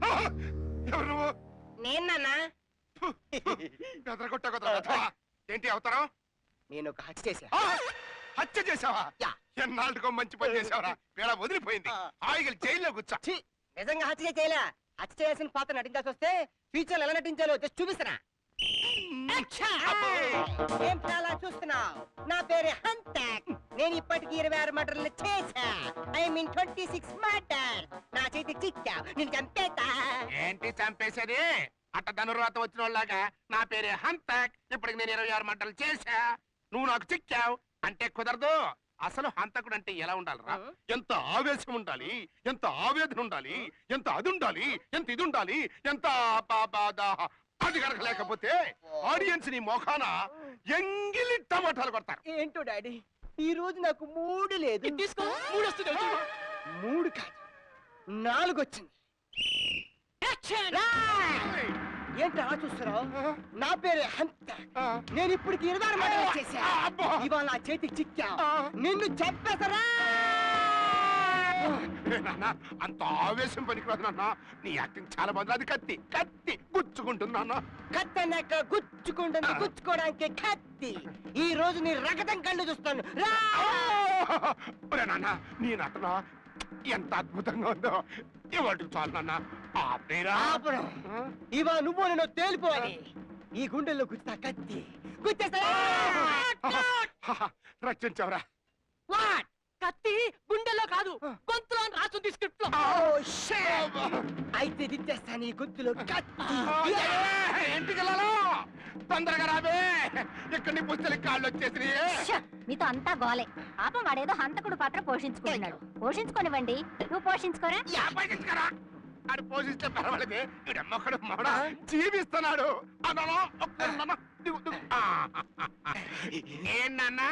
ఎవరు నువ్వు? నేనన్నా ఏంటి అవతారం? నేను ఒక హత్య చేశా. హత్య చేసావా? ఎన్నాళ్ళకో మంచి పని చేసావరా? పేడ వదిలిపోయింది. హాయిగా జైల్లో కూర్చో. నిజంగా హత్య చేయలే. హత్య చేయాల్సిన పాత్ర నటించాల్సి వస్తే ఫ్యూచర్ లో ఎలా నటించాలో జస్ట్ చూపిస్తున్నా. ఏం చాలా చూస్తున్నావు? నా పేరు హంతక్. నేను ఇప్పటికి 26 మర్డర్లు చేశా. I mean 26 murder. నా చేతి చిక్కా నేను చంపేతా. ఏంటి చంపేసేది? అట్ట ధనుర్వాత వచ్చిన వాళ్ళగా నా పేరే హంతక్. ఇప్పటికి నేను 26 మర్డర్లు చేశా. నువ్వు నాకు చిక్కావు అంటే కుదరదు. అసలు హంతకుడు అంటే ఎలా ఉండాలిరా? ఎంత ఆవేశం ఉండాలి, ఎంత ఆవేదన ఉండాలి, ఎంత అది ఉండాలి, ఎంత ఇది ఉండాలి, ఎంత అది కనుక లేకపోతే ఆడియన్స్ నీ మొఖాన ఎంగిలి టమాటాలు కొడతారు. ఏంటో డాడీ ఈ రోజు నాకు మూడు లేదు. తీసుకో. 3 వస్తుంది. 3 కాదు 4 వచ్చింది. ఏంటి అలా చూస్తున్నావు? నా పేరే హంత. నేను ఇప్పటికి 26 మర్డర్లు చేశా. ఇవాళ నా చేతికి చిక్కా. నిన్ను చంపేస్తారా? అంత ఆవేశం పనికిరాదు నాన్న. నీ యాక్టింగ్ చాలా బాగుంది. అది కత్తి కత్తి గుచ్చుకుంటున్నా. కత్తి అన్నాక గుచ్చుకుంటుంది. గుచ్చుకోవడానికి కత్తి. ఈ రోజు నీ రగతం కళ్ళు చూస్తాను. నాన్న నీ నటన ఎంత అద్భుతంగా ఉందో. ఇవాటి చాలు నాన్న. ఇవా నువ్వు నేను తేలిపోవాలి. ఈ గుండెల్లో గుచ్చుతా కత్తి. రక్షించవరా? కత్తి గుండెల్లో కాదు గొంతులో అని రాస్తుంది స్క్రిప్ట్ లో. అయితే దించేస్తాను ఈ గొంతులో కత్తి. ఇంటికి తొందరగా రాబే. ఇక్కడ నీ పుస్తలు కాళ్ళు వచ్చేసి. మీతో అంతా గోలే. పాపం వాడేదో హంతకుడు పాత్ర పోషించుకుంటున్నాడు. పోషించుకోనివ్వండి. నువ్వు పోషించుకోరా? పోషించుకోరా? ఆడు పోషిస్తే పర్వాలేదే. వీడమ్మొక్కడు మాడ జీవిస్తున్నాడు. ఏంటన్నా